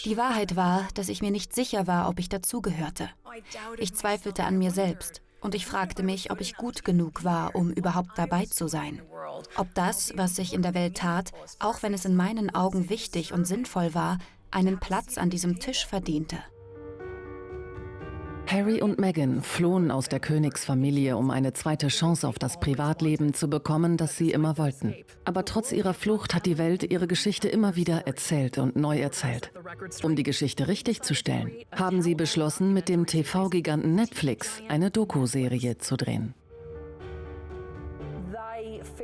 Die Wahrheit war, dass ich mir nicht sicher war, ob ich dazugehörte. Ich zweifelte an mir selbst und ich fragte mich, ob ich gut genug war, um überhaupt dabei zu sein. Ob das, was sich in der Welt tat, auch wenn es in meinen Augen wichtig und sinnvoll war, einen Platz an diesem Tisch verdiente. Harry und Meghan flohen aus der Königsfamilie, um eine zweite Chance auf das Privatleben zu bekommen, das sie immer wollten. Aber trotz ihrer Flucht hat die Welt ihre Geschichte immer wieder erzählt und neu erzählt. Um die Geschichte richtig zu stellen, haben sie beschlossen, mit dem TV-Giganten Netflix eine Doku-Serie zu drehen.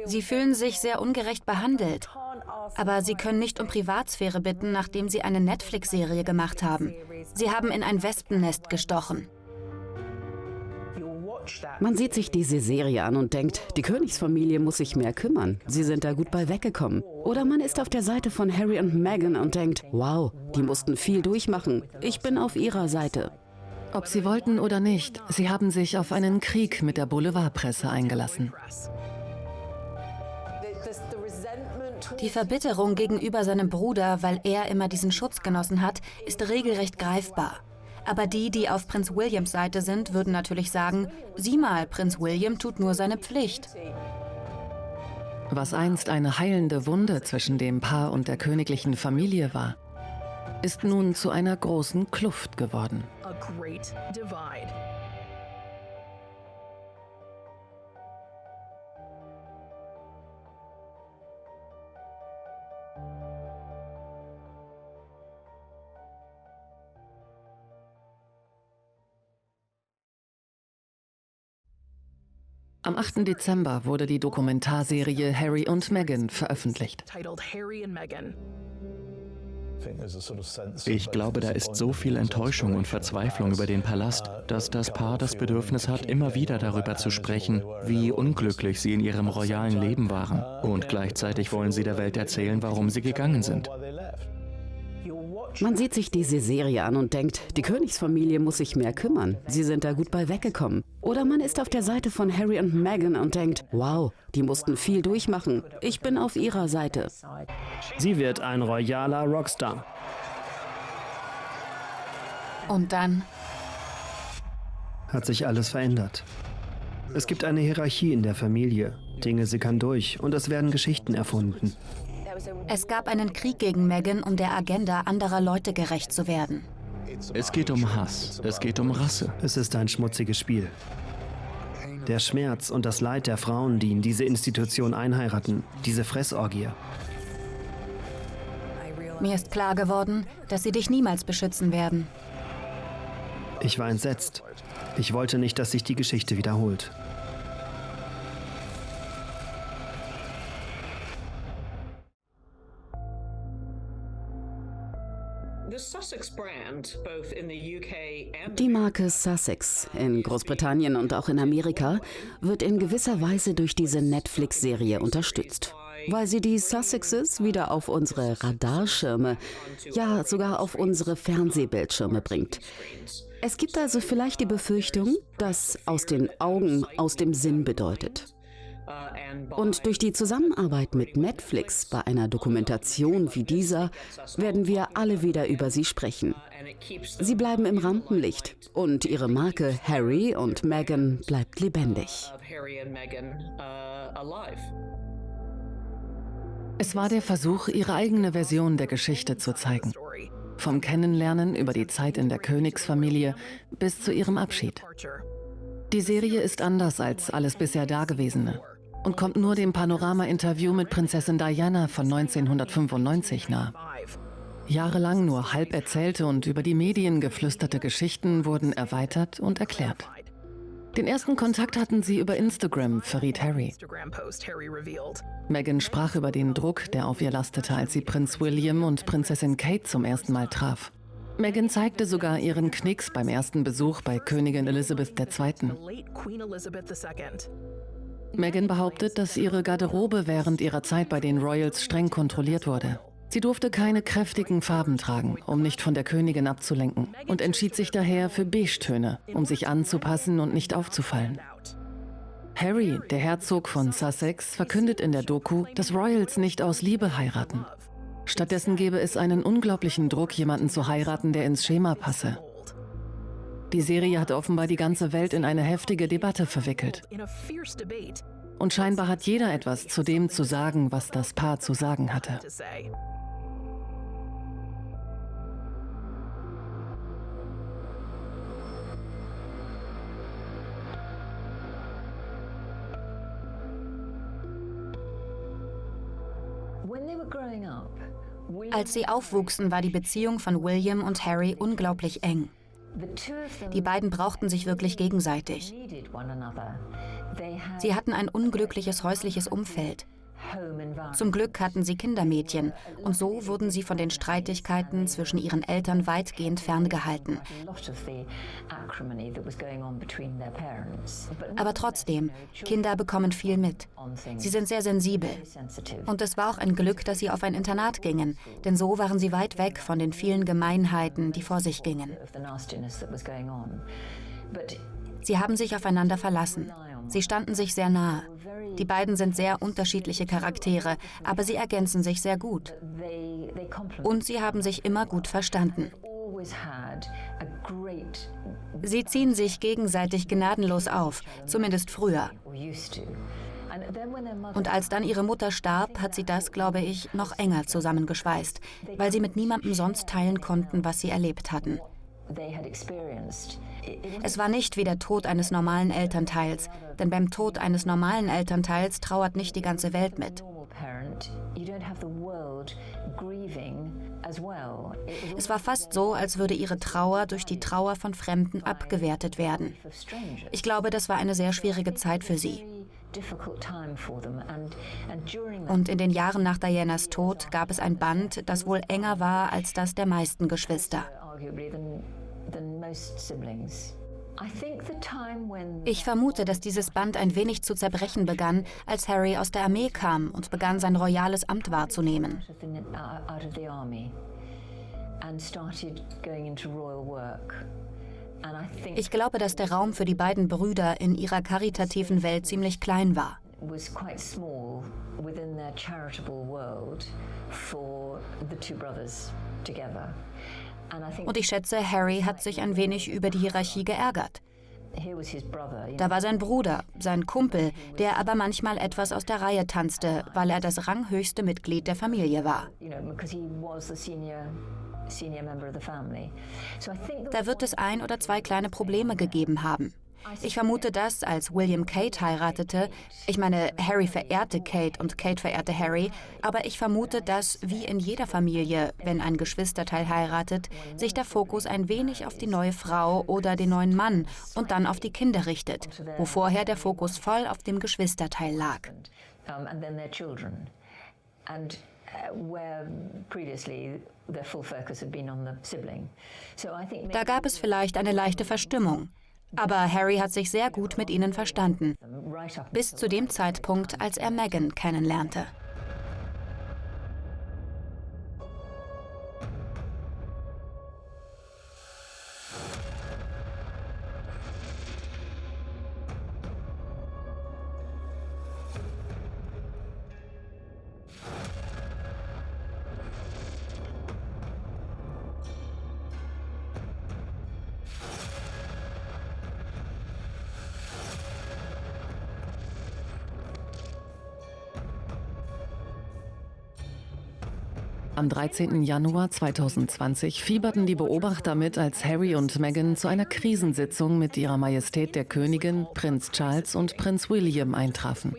Sie fühlen sich sehr ungerecht behandelt. Aber sie können nicht um Privatsphäre bitten, nachdem sie eine Netflix-Serie gemacht haben. Sie haben in ein Wespennest gestochen. Man sieht sich diese Serie an und denkt, die Königsfamilie muss sich mehr kümmern. Sie sind da gut bei weggekommen. Oder man ist auf der Seite von Harry und Meghan und denkt, wow, die mussten viel durchmachen. Ich bin auf ihrer Seite. Ob sie wollten oder nicht, sie haben sich auf einen Krieg mit der Boulevardpresse eingelassen. Die Verbitterung gegenüber seinem Bruder, weil er immer diesen Schutz genossen hat, ist regelrecht greifbar. Aber die auf Prinz Williams Seite sind, würden natürlich sagen, sieh mal, Prinz William tut nur seine Pflicht. Was einst eine heilende Wunde zwischen dem Paar und der königlichen Familie war, ist nun zu einer großen Kluft geworden. Am 8. Dezember wurde die Dokumentarserie Harry und Meghan veröffentlicht. Ich glaube, da ist so viel Enttäuschung und Verzweiflung über den Palast, dass das Paar das Bedürfnis hat, immer wieder darüber zu sprechen, wie unglücklich sie in ihrem royalen Leben waren. Und gleichzeitig wollen sie der Welt erzählen, warum sie gegangen sind. Man sieht sich diese Serie an und denkt, die Königsfamilie muss sich mehr kümmern. Sie sind da gut bei weggekommen. Oder man ist auf der Seite von Harry und Meghan und denkt, wow, die mussten viel durchmachen. Ich bin auf ihrer Seite. Sie wird ein royaler Rockstar. Und dann Hat sich alles verändert. Es gibt eine Hierarchie in der Familie. Dinge sickern durch und es werden Geschichten erfunden. es gab einen Krieg gegen Meghan, um der Agenda anderer Leute gerecht zu werden. Es geht um Hass, es geht um Rasse. Es ist ein schmutziges Spiel. Der Schmerz und das Leid der Frauen, die in diese Institution einheiraten, diese Fressorgie. Mir ist klar geworden, dass sie dich niemals beschützen werden. Ich war entsetzt. Ich wollte nicht, dass sich die Geschichte wiederholt. Die Marke Sussex in Großbritannien und auch in Amerika wird in gewisser Weise durch diese Netflix-Serie unterstützt, weil sie die Sussexes wieder auf unsere Radarschirme, ja sogar auf unsere Fernsehbildschirme bringt. Es gibt also vielleicht die Befürchtung, dass aus den Augen aus dem Sinn bedeutet. Und durch die Zusammenarbeit mit Netflix bei einer Dokumentation wie dieser werden wir alle wieder über sie sprechen. Sie bleiben im Rampenlicht und ihre Marke Harry und Meghan bleibt lebendig. Es war der Versuch, ihre eigene Version der Geschichte zu zeigen. Vom Kennenlernen über die Zeit in der Königsfamilie bis zu ihrem Abschied. Die Serie ist anders als alles bisher Dagewesene und kommt nur dem Panorama-Interview mit Prinzessin Diana von 1995 nah. Jahrelang nur halb erzählte und über die Medien geflüsterte Geschichten wurden erweitert und erklärt. Den ersten Kontakt hatten sie über Instagram, verriet Harry. Meghan sprach über den Druck, der auf ihr lastete, als sie Prinz William und Prinzessin Kate zum ersten Mal traf. Meghan zeigte sogar ihren Knicks beim ersten Besuch bei Königin Elizabeth II. Meghan behauptet, dass ihre Garderobe während ihrer Zeit bei den Royals streng kontrolliert wurde. Sie durfte keine kräftigen Farben tragen, um nicht von der Königin abzulenken, und entschied sich daher für Beige-Töne, um sich anzupassen und nicht aufzufallen. Harry, der Herzog von Sussex, verkündet in der Doku, dass Royals nicht aus Liebe heiraten. Stattdessen gäbe es einen unglaublichen Druck, jemanden zu heiraten, der ins Schema passe. Die Serie hat offenbar die ganze Welt in eine heftige Debatte verwickelt. Und scheinbar hat jeder etwas zu dem zu sagen, was das Paar zu sagen hatte. Als sie aufwuchsen, war die Beziehung von William und Harry unglaublich eng. Die beiden brauchten sich wirklich gegenseitig. Sie hatten ein unglückliches häusliches Umfeld. Zum Glück hatten sie Kindermädchen und so wurden sie von den Streitigkeiten zwischen ihren Eltern weitgehend ferngehalten. Aber trotzdem, Kinder bekommen viel mit. Sie sind sehr sensibel. Und es war auch ein Glück, dass sie auf ein Internat gingen, denn so waren sie weit weg von den vielen Gemeinheiten, die vor sich gingen. Sie haben sich aufeinander verlassen. Sie standen sich sehr nahe. Die beiden sind sehr unterschiedliche Charaktere, aber sie ergänzen sich sehr gut. Und sie haben sich immer gut verstanden. Sie ziehen sich gegenseitig gnadenlos auf, zumindest früher. Und als dann ihre Mutter starb, hat sie das, glaube ich, noch enger zusammengeschweißt, weil sie mit niemandem sonst teilen konnten, was sie erlebt hatten. Es war nicht wie der Tod eines normalen Elternteils, denn beim Tod eines normalen Elternteils trauert nicht die ganze Welt mit. Es war fast so, als würde ihre Trauer durch die Trauer von Fremden abgewertet werden. Ich glaube, das war eine sehr schwierige Zeit für sie. Und in den Jahren nach Dianas Tod gab es ein Band, das wohl enger war als das der meisten Geschwister. Ich vermute, dass dieses Band ein wenig zu zerbrechen begann, als Harry aus der Armee kam und begann, sein royales Amt wahrzunehmen. Ich glaube, dass der Raum für die beiden Brüder in ihrer karitativen Welt ziemlich klein war. Und ich schätze, Harry hat sich ein wenig über die Hierarchie geärgert. Da war sein Bruder, sein Kumpel, der aber manchmal etwas aus der Reihe tanzte, weil er das ranghöchste Mitglied der Familie war. Da wird es ein oder zwei kleine Probleme gegeben haben. Ich vermute, dass, als William Kate heiratete, ich meine, Harry verehrte Kate und Kate verehrte Harry, aber ich vermute, dass, wie in jeder Familie, wenn ein Geschwisterteil heiratet, sich der Fokus ein wenig auf die neue Frau oder den neuen Mann und dann auf die Kinder richtet, wo vorher der Fokus voll auf dem Geschwisterteil lag. Da gab es vielleicht eine leichte Verstimmung. Aber Harry hat sich sehr gut mit ihnen verstanden, bis zu dem Zeitpunkt, als er Meghan kennenlernte. Am 13. Januar 2020 fieberten die Beobachter mit, als Harry und Meghan zu einer Krisensitzung mit Ihrer Majestät der Königin, Prinz Charles und Prinz William eintrafen.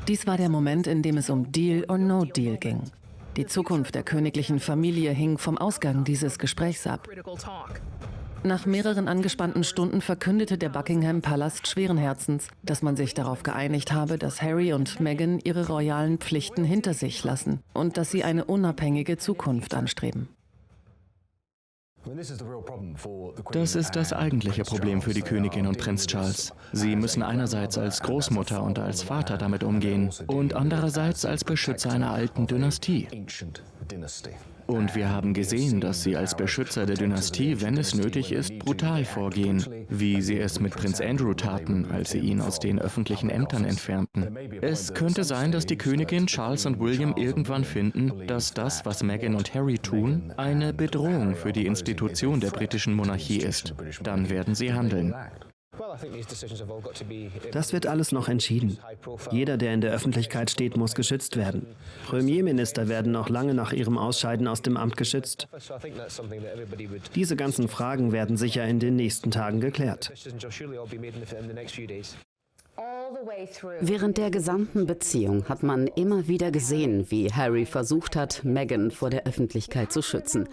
Dies war der Moment, in dem es um Deal or No Deal ging. Die Zukunft der königlichen Familie hing vom Ausgang dieses Gesprächs ab. Nach mehreren angespannten Stunden verkündete der Buckingham-Palast schweren Herzens, dass man sich darauf geeinigt habe, dass Harry und Meghan ihre royalen Pflichten hinter sich lassen und dass sie eine unabhängige Zukunft anstreben. Das ist das eigentliche Problem für die Königin und Prinz Charles. Sie müssen einerseits als Großmutter und als Vater damit umgehen und andererseits als Beschützer einer alten Dynastie. Und wir haben gesehen, dass sie als Beschützer der Dynastie, wenn es nötig ist, brutal vorgehen, wie sie es mit Prinz Andrew taten, als sie ihn aus den öffentlichen Ämtern entfernten. Es könnte sein, dass die Königin, Charles und William irgendwann finden, dass das, was Meghan und Harry tun, eine Bedrohung für die Institution der britischen Monarchie ist. Dann werden sie handeln. Das wird alles noch entschieden. Jeder, der in der Öffentlichkeit steht, muss geschützt werden. Premierminister werden noch lange nach ihrem Ausscheiden aus dem Amt geschützt. Diese ganzen Fragen werden sicher in den nächsten Tagen geklärt. Während der gesamten Beziehung hat man immer wieder gesehen, wie Harry versucht hat, Meghan vor der Öffentlichkeit zu schützen.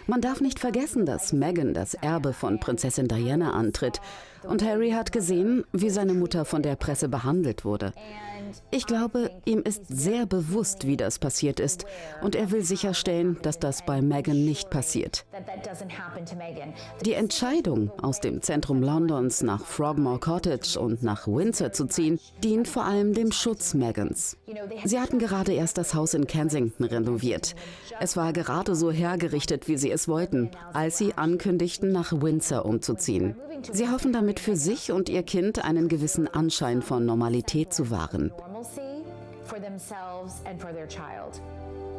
Man darf nicht vergessen, dass Meghan das Erbe von Prinzessin Diana antritt. Und Harry hat gesehen, wie seine Mutter von der Presse behandelt wurde. Ich glaube, ihm ist sehr bewusst, wie das passiert ist. Und er will sicherstellen, dass das bei Meghan nicht passiert. Die Entscheidung, aus dem Zentrum Londons nach Frogmore Cottage und nach Windsor zu ziehen, dient vor allem dem Schutz Meghans. Sie hatten gerade erst das Haus in Kensington renoviert. Es war gerade so hergerichtet, wie sie es wollten, als sie ankündigten, nach Windsor umzuziehen. Sie hoffen damit für sich und ihr Kind einen gewissen Anschein von Normalität zu wahren.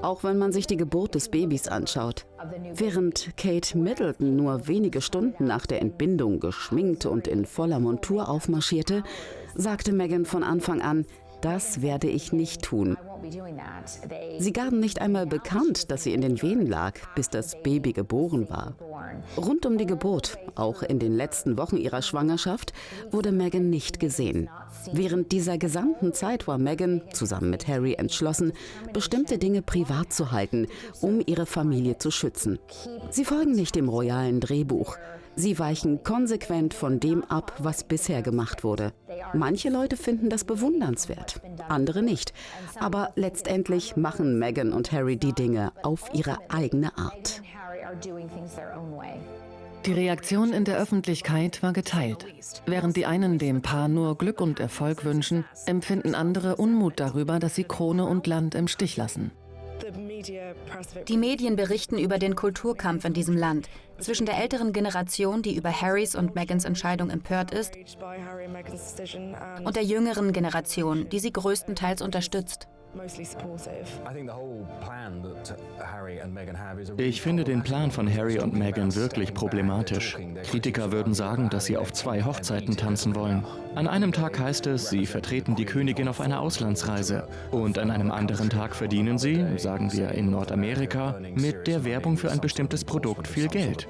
Auch wenn man sich die Geburt des Babys anschaut. Während Kate Middleton nur wenige Stunden nach der Entbindung geschminkt und in voller Montur aufmarschierte, sagte Meghan von Anfang an, das werde ich nicht tun. Sie gaben nicht einmal bekannt, dass sie in den Wehen lag, bis das Baby geboren war. Rund um die Geburt, auch in den letzten Wochen ihrer Schwangerschaft, wurde Meghan nicht gesehen. Während dieser gesamten Zeit war Meghan, zusammen mit Harry, entschlossen, bestimmte Dinge privat zu halten, um ihre Familie zu schützen. Sie folgen nicht dem royalen Drehbuch. Sie weichen konsequent von dem ab, was bisher gemacht wurde. Manche Leute finden das bewundernswert, andere nicht. Aber letztendlich machen Meghan und Harry die Dinge auf ihre eigene Art. Die Reaktion in der Öffentlichkeit war geteilt. Während die einen dem Paar nur Glück und Erfolg wünschen, empfinden andere Unmut darüber, dass sie Krone und Land im Stich lassen. Die Medien berichten über den Kulturkampf in diesem Land zwischen der älteren Generation, die über Harrys und Meghans Entscheidung empört ist, und der jüngeren Generation, die sie größtenteils unterstützt. Ich finde den Plan von Harry und Meghan wirklich problematisch. Kritiker würden sagen, dass sie auf 2 Hochzeiten tanzen wollen. An einem Tag heißt es, sie vertreten die Königin auf einer Auslandsreise. Und an einem anderen Tag verdienen sie, sagen wir in Nordamerika, mit der Werbung für ein bestimmtes Produkt viel Geld.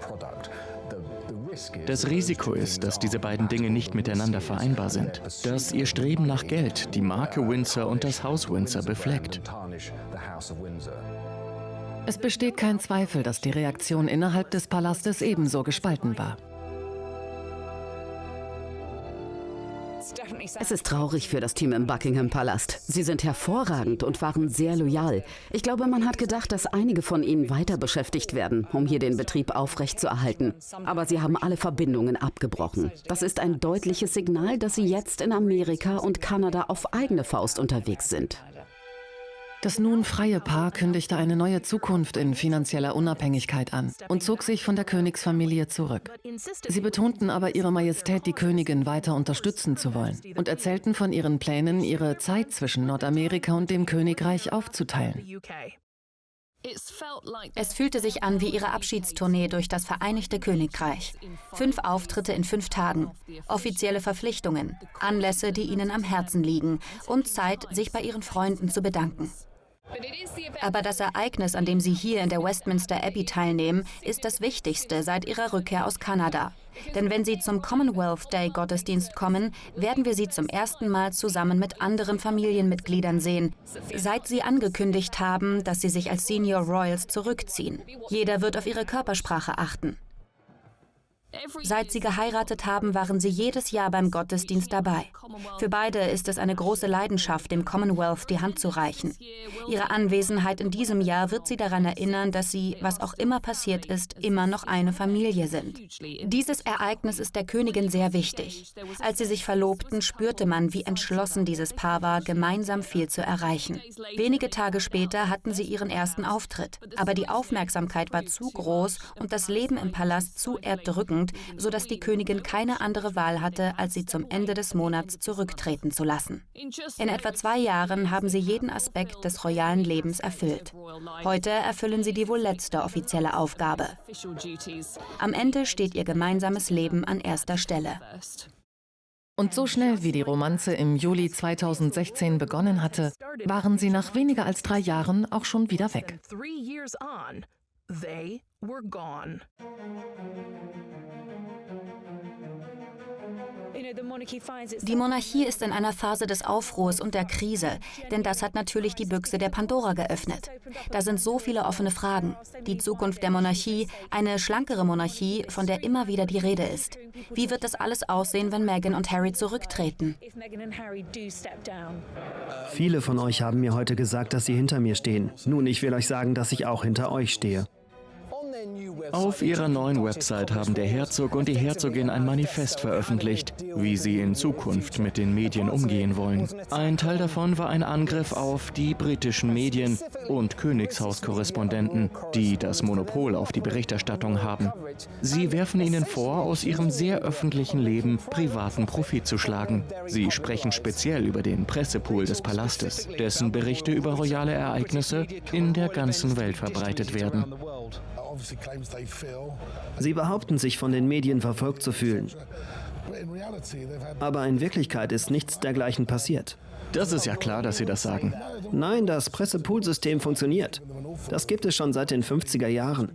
Das Risiko ist, dass diese beiden Dinge nicht miteinander vereinbar sind, dass ihr Streben nach Geld die Marke Windsor und das Haus Windsor befleckt. Es besteht kein Zweifel, dass die Reaktion innerhalb des Palastes ebenso gespalten war. Es ist traurig für das Team im Buckingham-Palast. Sie sind hervorragend und waren sehr loyal. Ich glaube, man hat gedacht, dass einige von ihnen weiter beschäftigt werden, um hier den Betrieb aufrechtzuerhalten. Aber sie haben alle Verbindungen abgebrochen. Das ist ein deutliches Signal, dass sie jetzt in Amerika und Kanada auf eigene Faust unterwegs sind. Das nun freie Paar kündigte eine neue Zukunft in finanzieller Unabhängigkeit an und zog sich von der Königsfamilie zurück. Sie betonten aber, Ihre Majestät die Königin weiter unterstützen zu wollen und erzählten von ihren Plänen, ihre Zeit zwischen Nordamerika und dem Königreich aufzuteilen. Es fühlte sich an wie ihre Abschiedstournee durch das Vereinigte Königreich. 5 Auftritte in 5 Tagen, offizielle Verpflichtungen, Anlässe, die ihnen am Herzen liegen und Zeit, sich bei ihren Freunden zu bedanken. Aber das Ereignis, an dem sie hier in der Westminster Abbey teilnehmen, ist das Wichtigste seit ihrer Rückkehr aus Kanada. Denn wenn sie zum Commonwealth Day Gottesdienst kommen, werden wir sie zum ersten Mal zusammen mit anderen Familienmitgliedern sehen, seit sie angekündigt haben, dass sie sich als Senior Royals zurückziehen. Jeder wird auf ihre Körpersprache achten. Seit sie geheiratet haben, waren sie jedes Jahr beim Gottesdienst dabei. Für beide ist es eine große Leidenschaft, dem Commonwealth die Hand zu reichen. Ihre Anwesenheit in diesem Jahr wird sie daran erinnern, dass sie, was auch immer passiert ist, immer noch eine Familie sind. Dieses Ereignis ist der Königin sehr wichtig. Als sie sich verlobten, spürte man, wie entschlossen dieses Paar war, gemeinsam viel zu erreichen. Wenige Tage später hatten sie ihren ersten Auftritt. Aber die Aufmerksamkeit war zu groß und das Leben im Palast zu erdrückend, sodass die Königin keine andere Wahl hatte, als sie zum Ende des Monats zurücktreten zu lassen. In etwa 2 Jahren haben sie jeden Aspekt des royalen Lebens erfüllt. Heute erfüllen sie die wohl letzte offizielle Aufgabe. Am Ende steht ihr gemeinsames Leben an erster Stelle. Und so schnell wie die Romanze im Juli 2016 begonnen hatte, waren sie nach weniger als 3 Jahren auch schon wieder weg. Die Monarchie ist in einer Phase des Aufruhrs und der Krise, denn das hat natürlich die Büchse der Pandora geöffnet. Da sind so viele offene Fragen. Die Zukunft der Monarchie, eine schlankere Monarchie, von der immer wieder die Rede ist. Wie wird das alles aussehen, wenn Meghan und Harry zurücktreten? Viele von euch haben mir heute gesagt, dass sie hinter mir stehen. Nun, ich will euch sagen, dass ich auch hinter euch stehe. Auf ihrer neuen Website haben der Herzog und die Herzogin ein Manifest veröffentlicht, wie sie in Zukunft mit den Medien umgehen wollen. Ein Teil davon war ein Angriff auf die britischen Medien und Königshauskorrespondenten, die das Monopol auf die Berichterstattung haben. Sie werfen ihnen vor, aus ihrem sehr öffentlichen Leben privaten Profit zu schlagen. Sie sprechen speziell über den Pressepool des Palastes, dessen Berichte über royale Ereignisse in der ganzen Welt verbreitet werden. Sie behaupten, sich von den Medien verfolgt zu fühlen. Aber in Wirklichkeit ist nichts dergleichen passiert. Das ist ja klar, dass Sie das sagen. Nein, das Pressepool-System funktioniert. Das gibt es schon seit den 50er Jahren.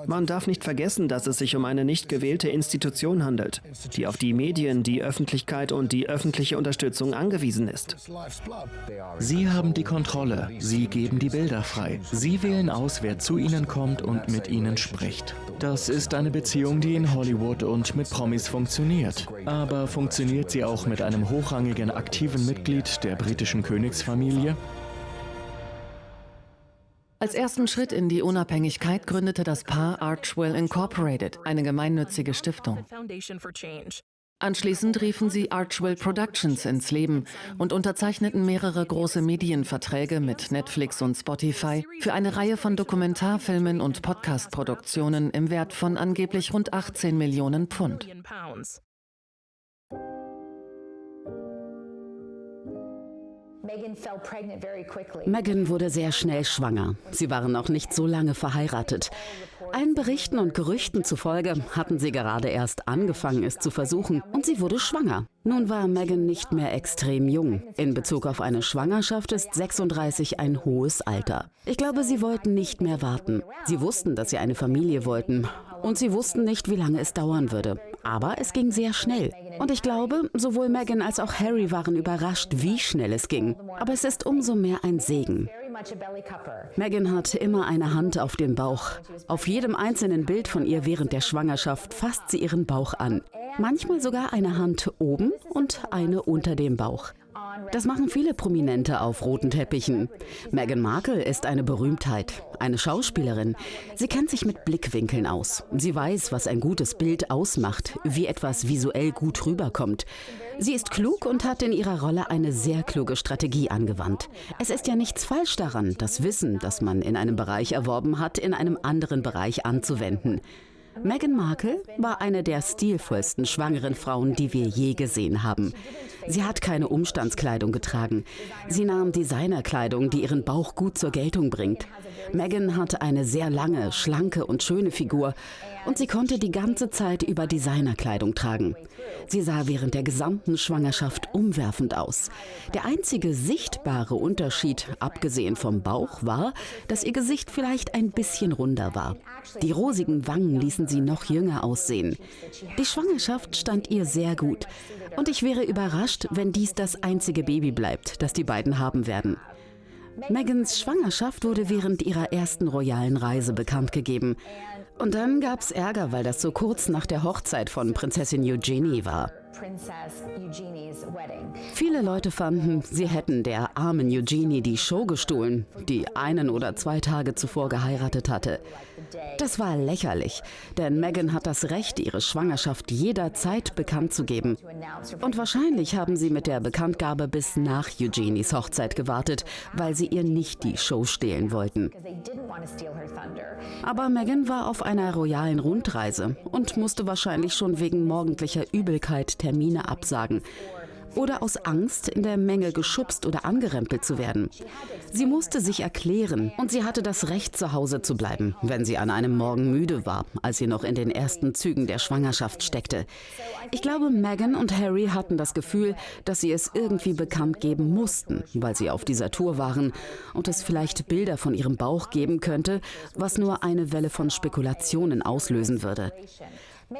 Man darf nicht vergessen, dass es sich um eine nicht gewählte Institution handelt, die auf die Medien, die Öffentlichkeit und die öffentliche Unterstützung angewiesen ist. Sie haben die Kontrolle. Sie geben die Bilder frei. Sie wählen aus, wer zu Ihnen kommt und mit Ihnen spricht. Das ist eine Beziehung, die in Hollywood und mit Promis funktioniert. Aber funktioniert sie auch mit einem hochrangigen aktiven Mitglied der britischen Königsfamilie? Als ersten Schritt in die Unabhängigkeit gründete das Paar Archewell Incorporated, eine gemeinnützige Stiftung. Anschließend riefen sie Archewell Productions ins Leben und unterzeichneten mehrere große Medienverträge mit Netflix und Spotify für eine Reihe von Dokumentarfilmen und Podcast-Produktionen im Wert von angeblich rund 18 Millionen Pfund. Meghan wurde sehr schnell schwanger. Sie waren noch nicht so lange verheiratet. Allen Berichten und Gerüchten zufolge hatten sie gerade erst angefangen, es zu versuchen, und sie wurde schwanger. Nun war Meghan nicht mehr extrem jung. In Bezug auf eine Schwangerschaft ist 36 ein hohes Alter. Ich glaube, sie wollten nicht mehr warten. Sie wussten, dass sie eine Familie wollten. Und sie wussten nicht, wie lange es dauern würde. Aber es ging sehr schnell. Und ich glaube, sowohl Meghan als auch Harry waren überrascht, wie schnell es ging. Aber es ist umso mehr ein Segen. Meghan hat immer eine Hand auf dem Bauch. Auf jedem einzelnen Bild von ihr während der Schwangerschaft fasst sie ihren Bauch an. Manchmal sogar eine Hand oben und eine unter dem Bauch. Das machen viele Prominente auf roten Teppichen. Meghan Markle ist eine Berühmtheit, eine Schauspielerin. Sie kennt sich mit Blickwinkeln aus. Sie weiß, was ein gutes Bild ausmacht, wie etwas visuell gut rüberkommt. Sie ist klug und hat in ihrer Rolle eine sehr kluge Strategie angewandt. Es ist ja nichts falsch daran, das Wissen, das man in einem Bereich erworben hat, in einem anderen Bereich anzuwenden. Meghan Markle war eine der stilvollsten schwangeren Frauen, die wir je gesehen haben. Sie hat keine Umstandskleidung getragen. Sie nahm Designerkleidung, die ihren Bauch gut zur Geltung bringt. Meghan hatte eine sehr lange, schlanke und schöne Figur und sie konnte die ganze Zeit über Designerkleidung tragen. Sie sah während der gesamten Schwangerschaft umwerfend aus. Der einzige sichtbare Unterschied, abgesehen vom Bauch, war, dass ihr Gesicht vielleicht ein bisschen runder war. Die rosigen Wangen ließen sie noch jünger aussehen. Die Schwangerschaft stand ihr sehr gut. Und ich wäre überrascht, wenn dies das einzige Baby bleibt, das die beiden haben werden. Meghans Schwangerschaft wurde während ihrer ersten royalen Reise bekannt gegeben. Und dann gab's Ärger, weil das so kurz nach der Hochzeit von Prinzessin Eugenie war. Viele Leute fanden, sie hätten der armen Eugenie die Show gestohlen, die 1 oder 2 Tage zuvor geheiratet hatte. Das war lächerlich, denn Meghan hat das Recht, ihre Schwangerschaft jederzeit bekannt zu geben. Und wahrscheinlich haben sie mit der Bekanntgabe bis nach Eugenies Hochzeit gewartet, weil sie ihr nicht die Show stehlen wollten. Aber Meghan war auf einer royalen Rundreise und musste wahrscheinlich schon wegen morgendlicher Übelkeit Termine absagen. Oder aus Angst, in der Menge geschubst oder angerempelt zu werden. Sie musste sich erklären und sie hatte das Recht, zu Hause zu bleiben, wenn sie an einem Morgen müde war, als sie noch in den ersten Zügen der Schwangerschaft steckte. Ich glaube, Meghan und Harry hatten das Gefühl, dass sie es irgendwie bekannt geben mussten, weil sie auf dieser Tour waren und es vielleicht Bilder von ihrem Bauch geben könnte, was nur eine Welle von Spekulationen auslösen würde.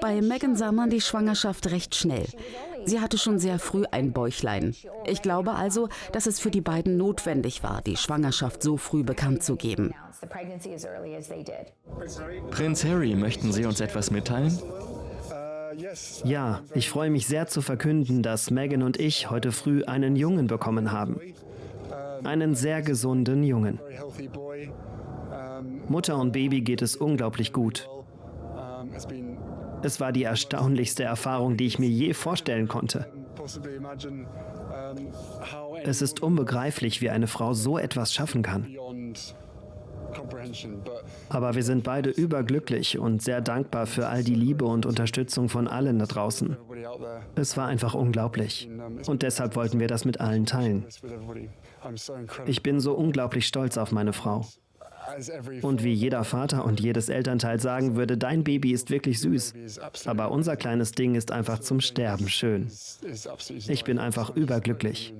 Bei Meghan sah man die Schwangerschaft recht schnell. Sie hatte schon sehr früh ein Bäuchlein. Ich glaube also, dass es für die beiden notwendig war, die Schwangerschaft so früh bekannt zu geben. Prinz Harry, möchten Sie uns etwas mitteilen? Ja, ich freue mich sehr zu verkünden, dass Meghan und ich heute früh einen Jungen bekommen haben. Einen sehr gesunden Jungen. Mutter und Baby geht es unglaublich gut. Es war die erstaunlichste Erfahrung, die ich mir je vorstellen konnte. Es ist unbegreiflich, wie eine Frau so etwas schaffen kann. Aber wir sind beide überglücklich und sehr dankbar für all die Liebe und Unterstützung von allen da draußen. Es war einfach unglaublich. Und deshalb wollten wir das mit allen teilen. Ich bin so unglaublich stolz auf meine Frau. Und wie jeder Vater und jedes Elternteil sagen würde, dein Baby ist wirklich süß. Aber unser kleines Ding ist einfach zum Sterben schön. Ich bin einfach überglücklich.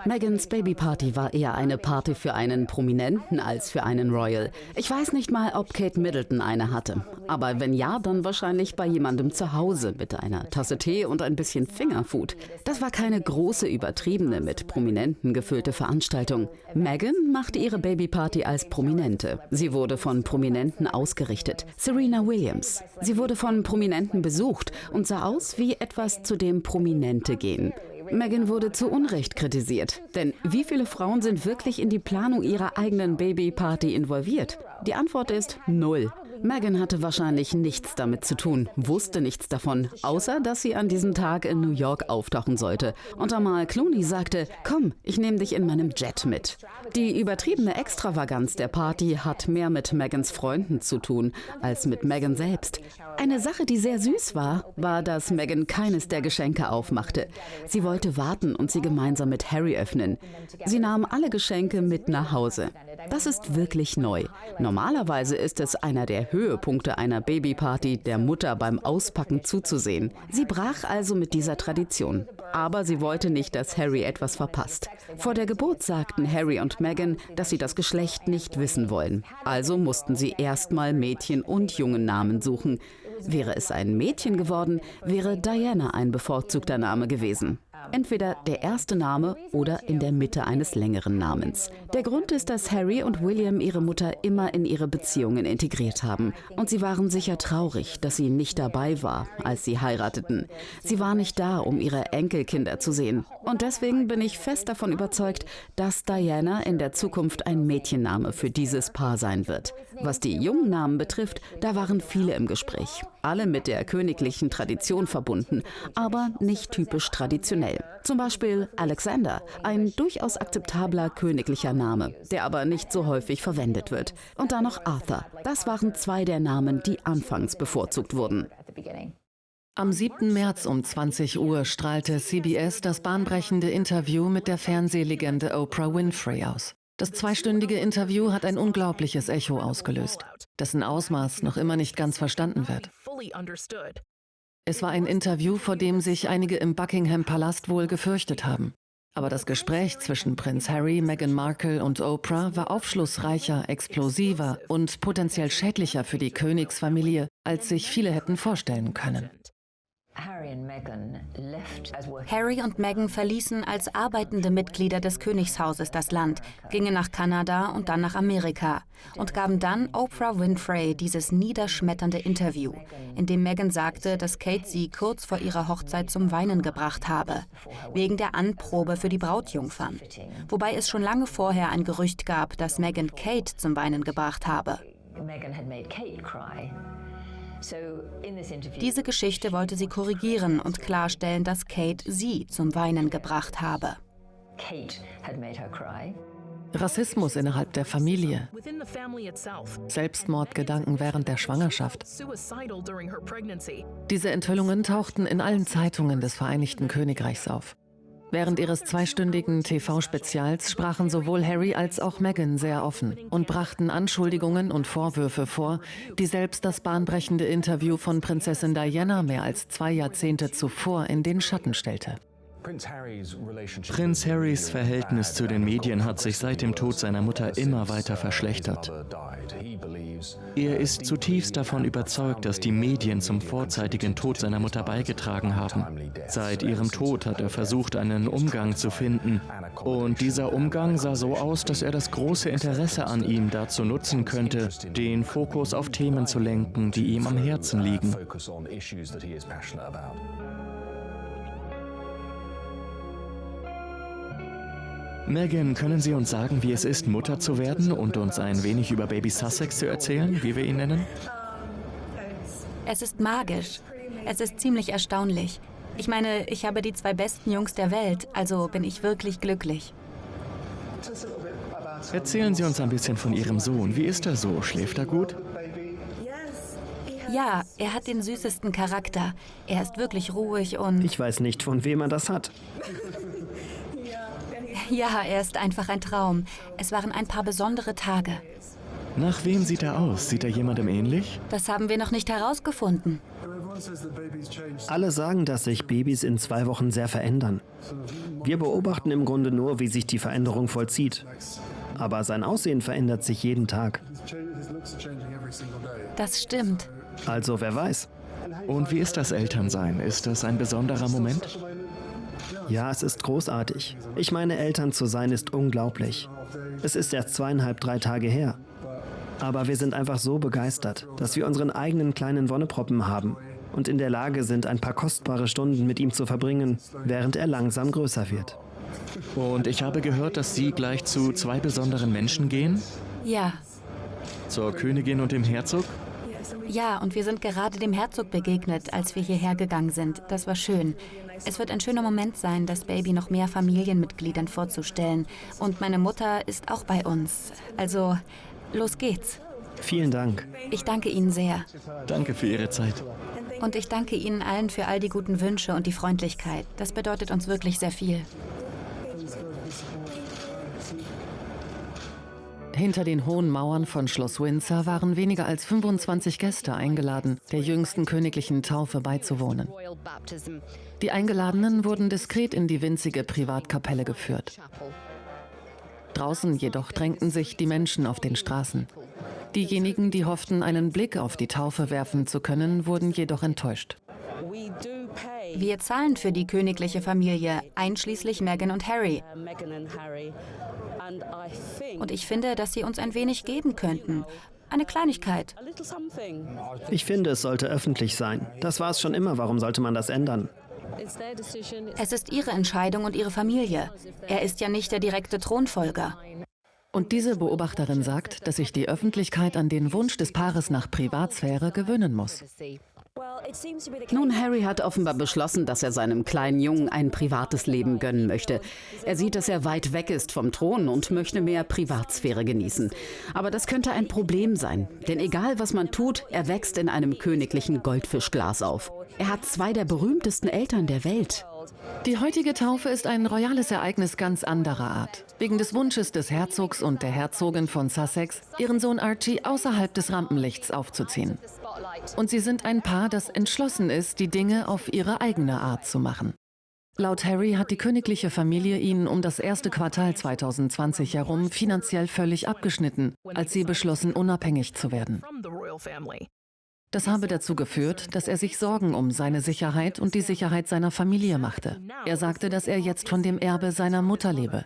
Megans Babyparty war eher eine Party für einen Prominenten als für einen Royal. Ich weiß nicht mal, ob Kate Middleton eine hatte. Aber wenn ja, dann wahrscheinlich bei jemandem zu Hause mit einer Tasse Tee und ein bisschen Fingerfood. Das war keine große, übertriebene, mit Prominenten gefüllte Veranstaltung. Meghan machte ihre Babyparty als Prominente. Sie wurde von Prominenten ausgerichtet. Serena Williams. Sie wurde von Prominenten besucht und sah aus wie etwas, zu dem Prominente gehen. Meghan wurde zu Unrecht kritisiert. Denn wie viele Frauen sind wirklich in die Planung ihrer eigenen Babyparty involviert? Die Antwort ist 0. Meghan hatte wahrscheinlich nichts damit zu tun, wusste nichts davon, außer dass sie an diesem Tag in New York auftauchen sollte. Und Amal Clooney sagte, komm, ich nehme dich in meinem Jet mit. Die übertriebene Extravaganz der Party hat mehr mit Megans Freunden zu tun, als mit Meghan selbst. Eine Sache, die sehr süß war, dass Meghan keines der Geschenke aufmachte. Sie wollte warten und sie gemeinsam mit Harry öffnen. Sie nahm alle Geschenke mit nach Hause. Das ist wirklich neu. Normalerweise ist es einer der Höhepunkte einer Babyparty, der Mutter beim Auspacken zuzusehen. Sie brach also mit dieser Tradition. Aber sie wollte nicht, dass Harry etwas verpasst. Vor der Geburt sagten Harry und Meghan, dass sie das Geschlecht nicht wissen wollen. Also mussten sie erstmal Mädchen- und Jungennamen suchen. Wäre es ein Mädchen geworden, wäre Diana ein bevorzugter Name gewesen. Entweder der erste Name oder in der Mitte eines längeren Namens. Der Grund ist, dass Harry und William ihre Mutter immer in ihre Beziehungen integriert haben. Und sie waren sicher traurig, dass sie nicht dabei war, als sie heirateten. Sie war nicht da, um ihre Enkelkinder zu sehen. Und deswegen bin ich fest davon überzeugt, dass Diana in der Zukunft ein Mädchenname für dieses Paar sein wird. Was die jungen Namen betrifft, da waren viele im Gespräch. Alle mit der königlichen Tradition verbunden, aber nicht typisch traditionell. Zum Beispiel Alexander, ein durchaus akzeptabler königlicher Name, der aber nicht so häufig verwendet wird. Und dann noch Arthur. Das waren 2 der Namen, die anfangs bevorzugt wurden. Am 7. März um 20 Uhr strahlte CBS das bahnbrechende Interview mit der Fernsehlegende Oprah Winfrey aus. Das 2-stündige Interview hat ein unglaubliches Echo ausgelöst, dessen Ausmaß noch immer nicht ganz verstanden wird. Es war ein Interview, vor dem sich einige im Buckingham-Palast wohl gefürchtet haben. Aber das Gespräch zwischen Prinz Harry, Meghan Markle und Oprah war aufschlussreicher, explosiver und potenziell schädlicher für die Königsfamilie, als sich viele hätten vorstellen können. Harry und Meghan verließen als arbeitende Mitglieder des Königshauses das Land, gingen nach Kanada und dann nach Amerika und gaben dann Oprah Winfrey dieses niederschmetternde Interview, in dem Meghan sagte, dass Kate sie kurz vor ihrer Hochzeit zum Weinen gebracht habe, wegen der Anprobe für die Brautjungfern. Wobei es schon lange vorher ein Gerücht gab, dass Meghan Kate zum Weinen gebracht habe. Diese Geschichte wollte sie korrigieren und klarstellen, dass Kate sie zum Weinen gebracht habe. Rassismus innerhalb der Familie, Selbstmordgedanken während der Schwangerschaft. Diese Enthüllungen tauchten in allen Zeitungen des Vereinigten Königreichs auf. Während ihres 2-stündigen TV-Spezials sprachen sowohl Harry als auch Meghan sehr offen und brachten Anschuldigungen und Vorwürfe vor, die selbst das bahnbrechende Interview von Prinzessin Diana mehr als 2 Jahrzehnte zuvor in den Schatten stellte. Prinz Harrys Verhältnis zu den Medien hat sich seit dem Tod seiner Mutter immer weiter verschlechtert. Er ist zutiefst davon überzeugt, dass die Medien zum vorzeitigen Tod seiner Mutter beigetragen haben. Seit ihrem Tod hat er versucht, einen Umgang zu finden. Und dieser Umgang sah so aus, dass er das große Interesse an ihm dazu nutzen könnte, den Fokus auf Themen zu lenken, die ihm am Herzen liegen. Meghan, können Sie uns sagen, wie es ist, Mutter zu werden und uns ein wenig über Baby Sussex zu erzählen, wie wir ihn nennen? Es ist magisch. Es ist ziemlich erstaunlich. Ich meine, ich habe die 2 besten Jungs der Welt, also bin ich wirklich glücklich. Erzählen Sie uns ein bisschen von Ihrem Sohn. Wie ist er so? Schläft er gut? Ja, er hat den süßesten Charakter. Er ist wirklich ruhig und... Ich weiß nicht, von wem er das hat. Ja, er ist einfach ein Traum. Es waren ein paar besondere Tage. Nach wem sieht er aus? Sieht er jemandem ähnlich? Das haben wir noch nicht herausgefunden. Alle sagen, dass sich Babys in 2 Wochen sehr verändern. Wir beobachten im Grunde nur, wie sich die Veränderung vollzieht. Aber sein Aussehen verändert sich jeden Tag. Das stimmt. Also wer weiß. Und wie ist das Elternsein? Ist das ein besonderer Moment? Ja, es ist großartig. Ich meine, Eltern zu sein ist unglaublich. Es ist erst 2,5, 3 Tage her. Aber wir sind einfach so begeistert, dass wir unseren eigenen kleinen Wonneproppen haben und in der Lage sind, ein paar kostbare Stunden mit ihm zu verbringen, während er langsam größer wird. Und ich habe gehört, dass Sie gleich zu 2 besonderen Menschen gehen? Ja. Zur Königin und dem Herzog? Ja, und wir sind gerade dem Herzog begegnet, als wir hierher gegangen sind. Das war schön. Es wird ein schöner Moment sein, das Baby noch mehr Familienmitgliedern vorzustellen. Und meine Mutter ist auch bei uns. Also, los geht's. Vielen Dank. Ich danke Ihnen sehr. Danke für Ihre Zeit. Und ich danke Ihnen allen für all die guten Wünsche und die Freundlichkeit. Das bedeutet uns wirklich sehr viel. Hinter den hohen Mauern von Schloss Windsor waren weniger als 25 Gäste eingeladen, der jüngsten königlichen Taufe beizuwohnen. Die Eingeladenen wurden diskret in die winzige Privatkapelle geführt. Draußen jedoch drängten sich die Menschen auf den Straßen. Diejenigen, die hofften, einen Blick auf die Taufe werfen zu können, wurden jedoch enttäuscht. Wir zahlen für die königliche Familie, einschließlich Meghan und Harry. Und ich finde, dass sie uns ein wenig geben könnten. Eine Kleinigkeit. Ich finde, es sollte öffentlich sein. Das war es schon immer. Warum sollte man das ändern? Es ist ihre Entscheidung und ihre Familie. Er ist ja nicht der direkte Thronfolger. Und diese Beobachterin sagt, dass sich die Öffentlichkeit an den Wunsch des Paares nach Privatsphäre gewöhnen muss. Nun, Harry hat offenbar beschlossen, dass er seinem kleinen Jungen ein privates Leben gönnen möchte. Er sieht, dass er weit weg ist vom Thron und möchte mehr Privatsphäre genießen. Aber das könnte ein Problem sein. Denn egal, was man tut, er wächst in einem königlichen Goldfischglas auf. Er hat 2 der berühmtesten Eltern der Welt. Die heutige Taufe ist ein royales Ereignis ganz anderer Art. Wegen des Wunsches des Herzogs und der Herzogin von Sussex, ihren Sohn Archie außerhalb des Rampenlichts aufzuziehen. Und sie sind ein Paar, das entschlossen ist, die Dinge auf ihre eigene Art zu machen. Laut Harry hat die königliche Familie ihn um das erste Quartal 2020 herum finanziell völlig abgeschnitten, als sie beschlossen, unabhängig zu werden. Das habe dazu geführt, dass er sich Sorgen um seine Sicherheit und die Sicherheit seiner Familie machte. Er sagte, dass er jetzt von dem Erbe seiner Mutter lebe.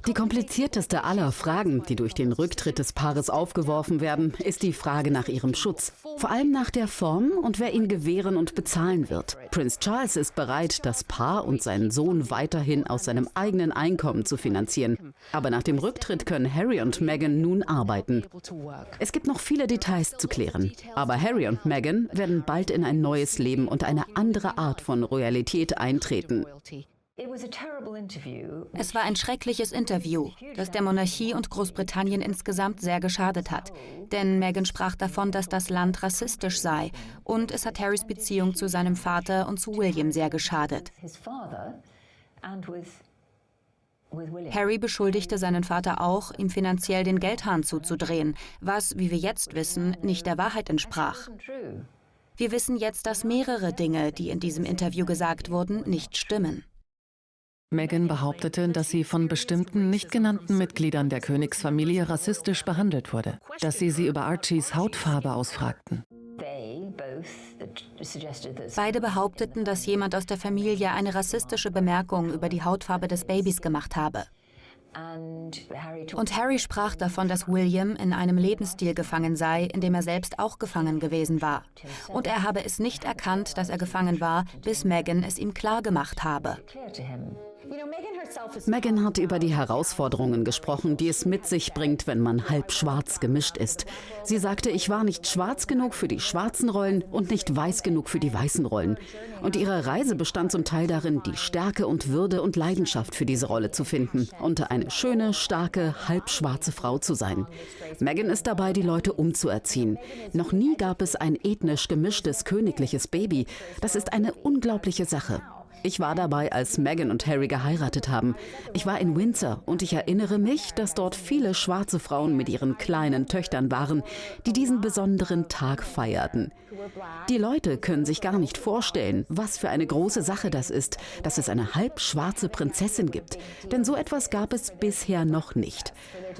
Die komplizierteste aller Fragen, die durch den Rücktritt des Paares aufgeworfen werden, ist die Frage nach ihrem Schutz. Vor allem nach der Form und wer ihn gewähren und bezahlen wird. Prinz Charles ist bereit, das Paar und seinen Sohn weiterhin aus seinem eigenen Einkommen zu finanzieren. Aber nach dem Rücktritt können Harry und Meghan nun arbeiten. Es gibt noch viele Details zu klären. Aber Harry und Meghan werden bald in ein neues Leben und eine andere Art von Royalität eintreten. Es war ein schreckliches Interview, das der Monarchie und Großbritannien insgesamt sehr geschadet hat. Denn Meghan sprach davon, dass das Land rassistisch sei. Und es hat Harrys Beziehung zu seinem Vater und zu William sehr geschadet. Harry beschuldigte seinen Vater auch, ihm finanziell den Geldhahn zuzudrehen, was, wie wir jetzt wissen, nicht der Wahrheit entsprach. Wir wissen jetzt, dass mehrere Dinge, die in diesem Interview gesagt wurden, nicht stimmen. Meghan behauptete, dass sie von bestimmten nicht genannten Mitgliedern der Königsfamilie rassistisch behandelt wurde, dass sie über Archies Hautfarbe ausfragten. Beide behaupteten, dass jemand aus der Familie eine rassistische Bemerkung über die Hautfarbe des Babys gemacht habe. Und Harry sprach davon, dass William in einem Lebensstil gefangen sei, in dem er selbst auch gefangen gewesen war. Und er habe es nicht erkannt, dass er gefangen war, bis Meghan es ihm klar gemacht habe. Meghan hat über die Herausforderungen gesprochen, die es mit sich bringt, wenn man halb schwarz gemischt ist. Sie sagte, ich war nicht schwarz genug für die schwarzen Rollen und nicht weiß genug für die weißen Rollen. Und ihre Reise bestand zum Teil darin, die Stärke und Würde und Leidenschaft für diese Rolle zu finden und eine schöne, starke, halb schwarze Frau zu sein. Meghan ist dabei, die Leute umzuerziehen. Noch nie gab es ein ethnisch gemischtes königliches Baby. Das ist eine unglaubliche Sache. Ich war dabei, als Meghan und Harry geheiratet haben. Ich war in Windsor und ich erinnere mich, dass dort viele schwarze Frauen mit ihren kleinen Töchtern waren, die diesen besonderen Tag feierten. Die Leute können sich gar nicht vorstellen, was für eine große Sache das ist, dass es eine halb schwarze Prinzessin gibt. Denn so etwas gab es bisher noch nicht.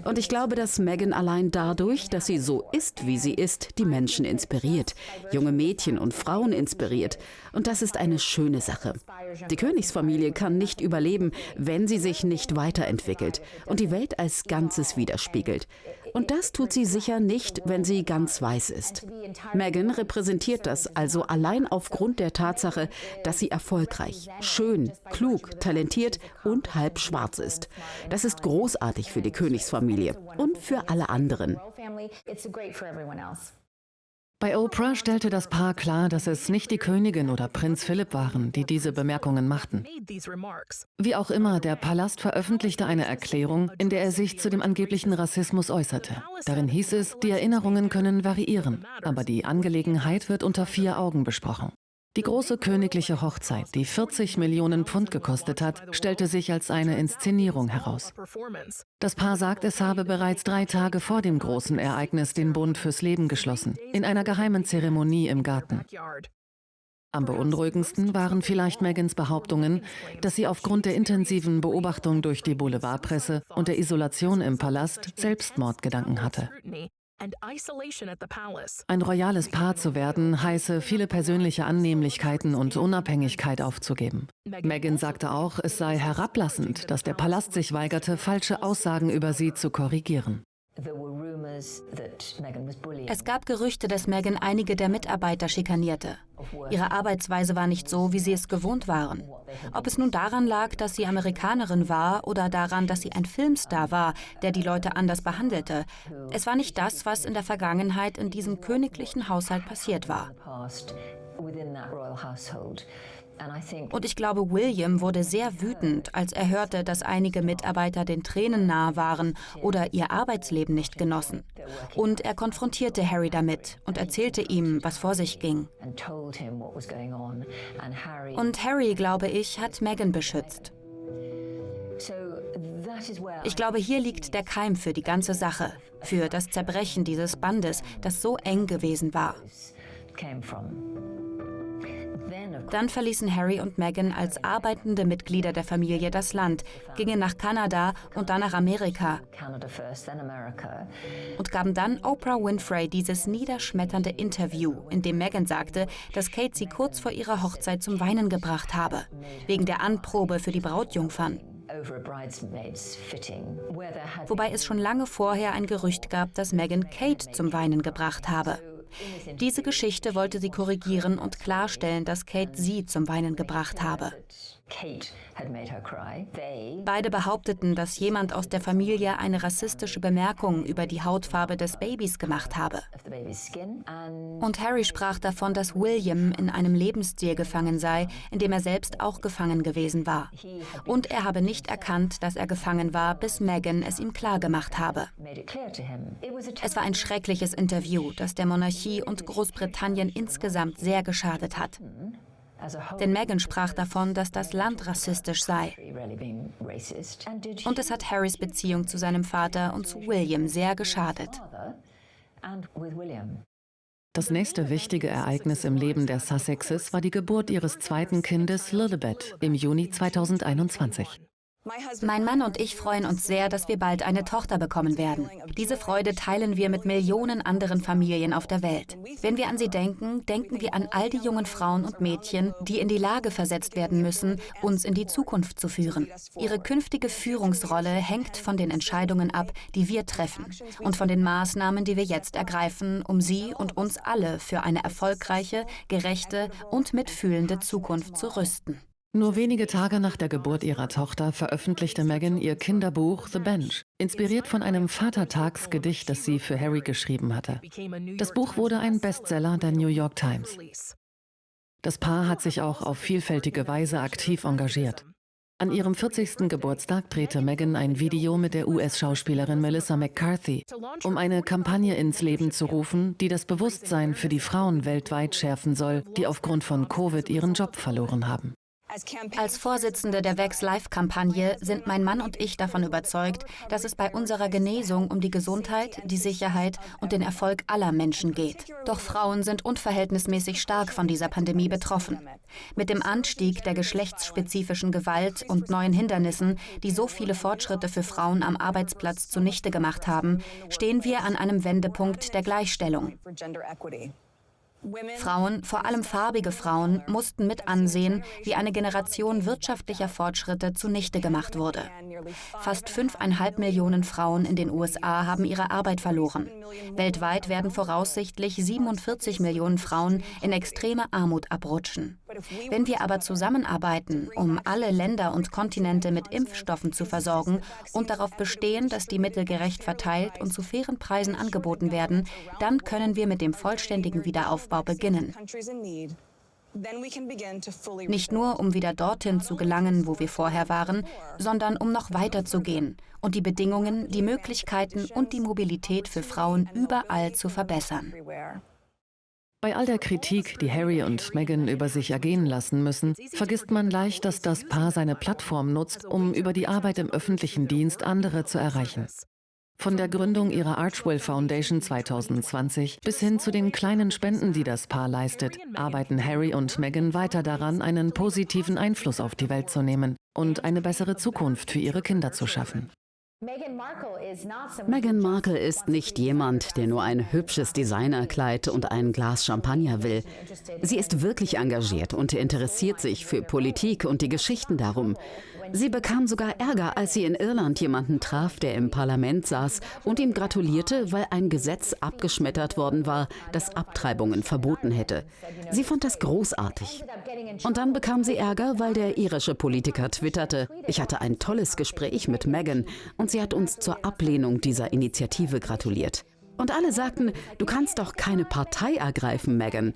Und ich glaube, dass Meghan allein dadurch, dass sie so ist, wie sie ist, die Menschen inspiriert, junge Mädchen und Frauen inspiriert. Und das ist eine schöne Sache. Die Königsfamilie kann nicht überleben, wenn sie sich nicht weiterentwickelt und die Welt als Ganzes widerspiegelt. Und das tut sie sicher nicht, wenn sie ganz weiß ist. Meghan repräsentiert das also allein aufgrund der Tatsache, dass sie erfolgreich, schön, klug, talentiert und halb schwarz ist. Das ist großartig für die Königsfamilie und für alle anderen. Bei Oprah stellte das Paar klar, dass es nicht die Königin oder Prinz Philipp waren, die diese Bemerkungen machten. Wie auch immer, der Palast veröffentlichte eine Erklärung, in der er sich zu dem angeblichen Rassismus äußerte. Darin hieß es, die Erinnerungen können variieren, aber die Angelegenheit wird unter 4 Augen besprochen. Die große königliche Hochzeit, die 40 Millionen Pfund gekostet hat, stellte sich als eine Inszenierung heraus. Das Paar sagt, es habe bereits 3 Tage vor dem großen Ereignis den Bund fürs Leben geschlossen, in einer geheimen Zeremonie im Garten. Am beunruhigendsten waren vielleicht Meghans Behauptungen, dass sie aufgrund der intensiven Beobachtung durch die Boulevardpresse und der Isolation im Palast Selbstmordgedanken hatte. Ein royales Paar zu werden, heiße, viele persönliche Annehmlichkeiten und Unabhängigkeit aufzugeben. Meghan sagte auch, es sei herablassend, dass der Palast sich weigerte, falsche Aussagen über sie zu korrigieren. Es gab Gerüchte, dass Meghan einige der Mitarbeiter schikanierte. Ihre Arbeitsweise war nicht so, wie sie es gewohnt waren. Ob es nun daran lag, dass sie Amerikanerin war oder daran, dass sie ein Filmstar war, der die Leute anders behandelte. Es war nicht das, was in der Vergangenheit in diesem königlichen Haushalt passiert war. Und ich glaube, William wurde sehr wütend, als er hörte, dass einige Mitarbeiter den Tränen nahe waren oder ihr Arbeitsleben nicht genossen. Und er konfrontierte Harry damit und erzählte ihm, was vor sich ging. Und Harry, glaube ich, hat Meghan beschützt. Ich glaube, hier liegt der Keim für die ganze Sache, für das Zerbrechen dieses Bandes, das so eng gewesen war. Dann verließen Harry und Meghan als arbeitende Mitglieder der Familie das Land, gingen nach Kanada und dann nach Amerika und gaben dann Oprah Winfrey dieses niederschmetternde Interview, in dem Meghan sagte, dass Kate sie kurz vor ihrer Hochzeit zum Weinen gebracht habe, wegen der Anprobe für die Brautjungfern. Wobei es schon lange vorher ein Gerücht gab, dass Meghan Kate zum Weinen gebracht habe. Diese Geschichte wollte sie korrigieren und klarstellen, dass Kate sie zum Weinen gebracht habe. Beide behaupteten, dass jemand aus der Familie eine rassistische Bemerkung über die Hautfarbe des Babys gemacht habe. Und Harry sprach davon, dass William in einem Lebensstil gefangen sei, in dem er selbst auch gefangen gewesen war. Und er habe nicht erkannt, dass er gefangen war, bis Meghan es ihm klargemacht habe. Es war ein schreckliches Interview, das der Monarchie und Großbritannien insgesamt sehr geschadet hat. Denn Meghan sprach davon, dass das Land rassistisch sei. Und es hat Harrys Beziehung zu seinem Vater und zu William sehr geschadet. Das nächste wichtige Ereignis im Leben der Sussexes war die Geburt ihres zweiten Kindes Lilibet im Juni 2021. Mein Mann und ich freuen uns sehr, dass wir bald eine Tochter bekommen werden. Diese Freude teilen wir mit Millionen anderen Familien auf der Welt. Wenn wir an sie denken, denken wir an all die jungen Frauen und Mädchen, die in die Lage versetzt werden müssen, uns in die Zukunft zu führen. Ihre künftige Führungsrolle hängt von den Entscheidungen ab, die wir treffen und von den Maßnahmen, die wir jetzt ergreifen, um sie und uns alle für eine erfolgreiche, gerechte und mitfühlende Zukunft zu rüsten. Nur wenige Tage nach der Geburt ihrer Tochter veröffentlichte Meghan ihr Kinderbuch The Bench, inspiriert von einem Vatertagsgedicht, das sie für Harry geschrieben hatte. Das Buch wurde ein Bestseller der New York Times. Das Paar hat sich auch auf vielfältige Weise aktiv engagiert. An ihrem 40. Geburtstag drehte Meghan ein Video mit der US-Schauspielerin Melissa McCarthy, um eine Kampagne ins Leben zu rufen, die das Bewusstsein für die Frauen weltweit schärfen soll, die aufgrund von Covid ihren Job verloren haben. Als Vorsitzende der Vax Life-Kampagne sind mein Mann und ich davon überzeugt, dass es bei unserer Genesung um die Gesundheit, die Sicherheit und den Erfolg aller Menschen geht. Doch Frauen sind unverhältnismäßig stark von dieser Pandemie betroffen. Mit dem Anstieg der geschlechtsspezifischen Gewalt und neuen Hindernissen, die so viele Fortschritte für Frauen am Arbeitsplatz zunichte gemacht haben, stehen wir an einem Wendepunkt der Gleichstellung. Frauen, vor allem farbige Frauen, mussten mit ansehen, wie eine Generation wirtschaftlicher Fortschritte zunichte gemacht wurde. Fast 5,5 Millionen Frauen in den USA haben ihre Arbeit verloren. Weltweit werden voraussichtlich 47 Millionen Frauen in extreme Armut abrutschen. Wenn wir aber zusammenarbeiten, um alle Länder und Kontinente mit Impfstoffen zu versorgen und darauf bestehen, dass die Mittel gerecht verteilt und zu fairen Preisen angeboten werden, dann können wir mit dem vollständigen Wiederaufbau beginnen. Nicht nur, um wieder dorthin zu gelangen, wo wir vorher waren, sondern um noch weiter zu gehen und die Bedingungen, die Möglichkeiten und die Mobilität für Frauen überall zu verbessern. Bei all der Kritik, die Harry und Meghan über sich ergehen lassen müssen, vergisst man leicht, dass das Paar seine Plattform nutzt, um über die Arbeit im öffentlichen Dienst andere zu erreichen. Von der Gründung ihrer Archwell Foundation 2020 bis hin zu den kleinen Spenden, die das Paar leistet, arbeiten Harry und Meghan weiter daran, einen positiven Einfluss auf die Welt zu nehmen und eine bessere Zukunft für ihre Kinder zu schaffen. Meghan Markle ist nicht jemand, der nur ein hübsches Designerkleid und ein Glas Champagner will. Sie ist wirklich engagiert und interessiert sich für Politik und die Geschichten darum. Sie bekam sogar Ärger, als sie in Irland jemanden traf, der im Parlament saß und ihm gratulierte, weil ein Gesetz abgeschmettert worden war, das Abtreibungen verboten hätte. Sie fand das großartig. Und dann bekam sie Ärger, weil der irische Politiker twitterte: Ich hatte ein tolles Gespräch mit Meghan und sie hat uns zur Ablehnung dieser Initiative gratuliert. Und alle sagten, du kannst doch keine Partei ergreifen, Meghan.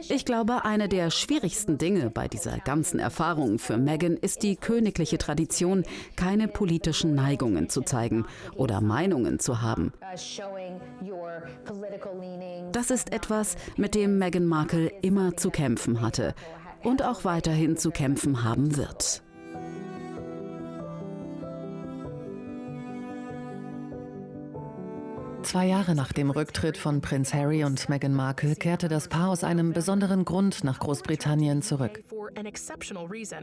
Ich glaube, eine der schwierigsten Dinge bei dieser ganzen Erfahrung für Meghan ist die königliche Tradition, keine politischen Neigungen zu zeigen oder Meinungen zu haben. Das ist etwas, mit dem Meghan Markle immer zu kämpfen hatte und auch weiterhin zu kämpfen haben wird. 2 Jahre nach dem Rücktritt von Prinz Harry und Meghan Markle kehrte das Paar aus einem besonderen Grund nach Großbritannien zurück.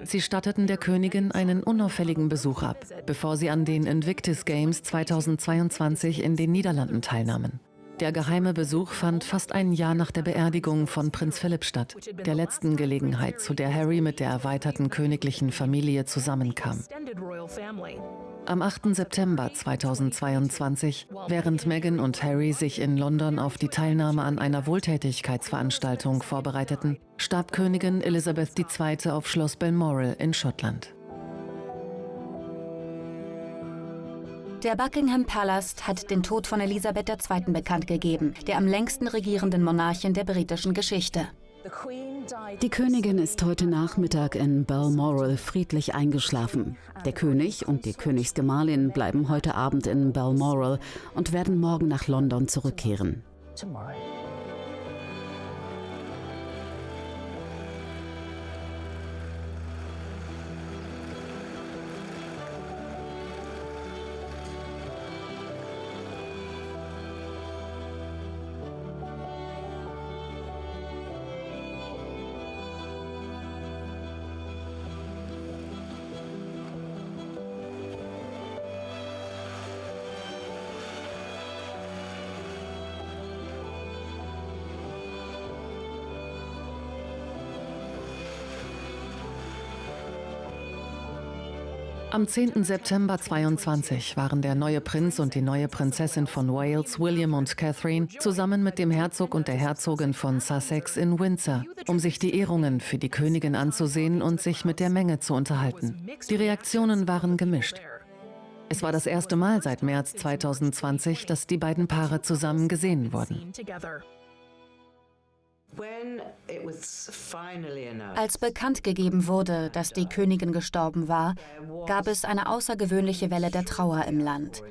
Sie statteten der Königin einen unauffälligen Besuch ab, bevor sie an den Invictus Games 2022 in den Niederlanden teilnahmen. Der geheime Besuch fand fast ein Jahr nach der Beerdigung von Prinz Philipp statt, der letzten Gelegenheit, zu der Harry mit der erweiterten königlichen Familie zusammenkam. Am 8. September 2022, während Meghan und Harry sich in London auf die Teilnahme an einer Wohltätigkeitsveranstaltung vorbereiteten, starb Königin Elizabeth II. Auf Schloss Balmoral in Schottland. Der Buckingham Palast hat den Tod von Elisabeth II. Bekannt gegeben, der am längsten regierenden Monarchin der britischen Geschichte. Die Königin ist heute Nachmittag in Balmoral friedlich eingeschlafen. Der König und die Königsgemahlin bleiben heute Abend in Balmoral und werden morgen nach London zurückkehren. Am 10. September 2022 waren der neue Prinz und die neue Prinzessin von Wales, William und Catherine, zusammen mit dem Herzog und der Herzogin von Sussex in Windsor, um sich die Ehrungen für die Königin anzusehen und sich mit der Menge zu unterhalten. Die Reaktionen waren gemischt. Es war das erste Mal seit März 2020, dass die beiden Paare zusammen gesehen wurden. Als bekannt gegeben wurde, dass die Königin gestorben war, gab es eine außergewöhnliche Welle der Trauer im Land.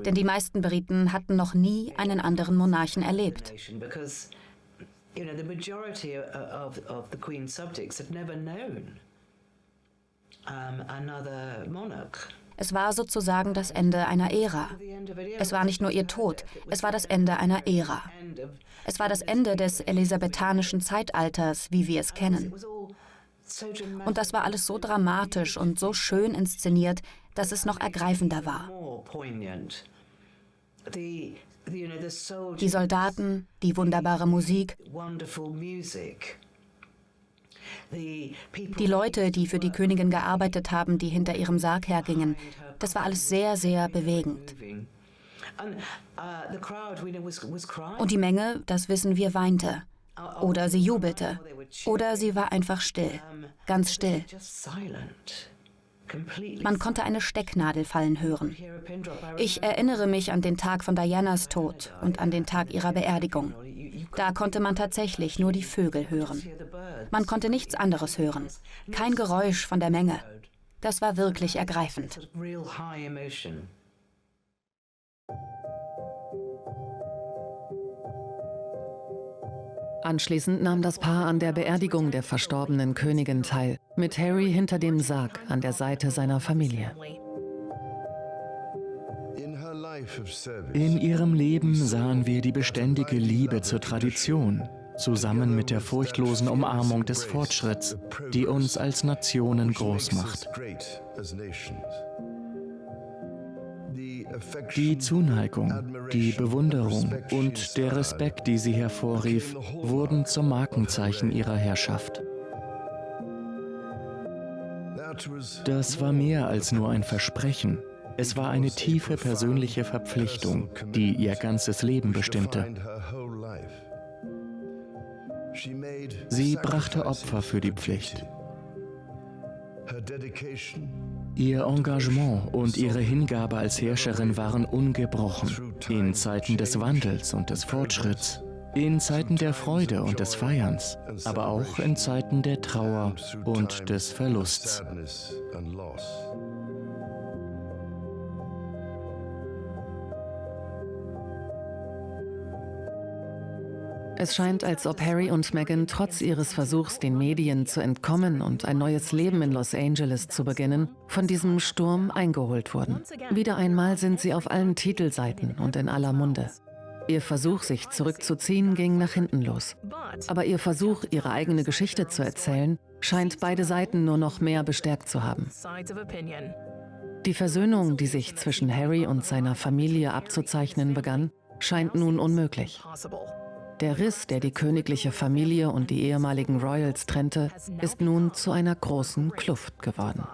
Denn die meisten Briten hatten noch nie einen anderen Monarchen erlebt. Es war sozusagen das Ende einer Ära. Es war nicht nur ihr Tod, es war das Ende einer Ära. Es war das Ende des elisabethanischen Zeitalters, wie wir es kennen. Und das war alles so dramatisch und so schön inszeniert, dass es noch ergreifender war. Die Soldaten, die wunderbare Musik, die Leute, die für die Königin gearbeitet haben, die hinter ihrem Sarg hergingen, das war alles sehr, sehr bewegend. Und die Menge, das wissen wir, weinte. Oder sie jubelte. Oder sie war einfach still. Ganz still. Man konnte eine Stecknadel fallen hören. Ich erinnere mich an den Tag von Dianas Tod und an den Tag ihrer Beerdigung. Da konnte man tatsächlich nur die Vögel hören. Man konnte nichts anderes hören. Kein Geräusch von der Menge. Das war wirklich ergreifend. Anschließend nahm das Paar an der Beerdigung der verstorbenen Königin teil, mit Harry hinter dem Sarg an der Seite seiner Familie. In ihrem Leben sahen wir die beständige Liebe zur Tradition, zusammen mit der furchtlosen Umarmung des Fortschritts, die uns als Nationen groß macht. Die Zuneigung, die Bewunderung und der Respekt, die sie hervorrief, wurden zum Markenzeichen ihrer Herrschaft. Das war mehr als nur ein Versprechen. Es war eine tiefe persönliche Verpflichtung, die ihr ganzes Leben bestimmte. Sie brachte Opfer für die Pflicht. Ihr Engagement und ihre Hingabe als Herrscherin waren ungebrochen, in Zeiten des Wandels und des Fortschritts, in Zeiten der Freude und des Feierns, aber auch in Zeiten der Trauer und des Verlusts. Es scheint, als ob Harry und Meghan trotz ihres Versuchs, den Medien zu entkommen und ein neues Leben in Los Angeles zu beginnen, von diesem Sturm eingeholt wurden. Wieder einmal sind sie auf allen Titelseiten und in aller Munde. Ihr Versuch, sich zurückzuziehen, ging nach hinten los. Aber ihr Versuch, ihre eigene Geschichte zu erzählen, scheint beide Seiten nur noch mehr bestärkt zu haben. Die Versöhnung, die sich zwischen Harry und seiner Familie abzuzeichnen begann, scheint nun unmöglich. Der Riss, der die königliche Familie und die ehemaligen Royals trennte, ist nun zu einer großen Kluft geworden.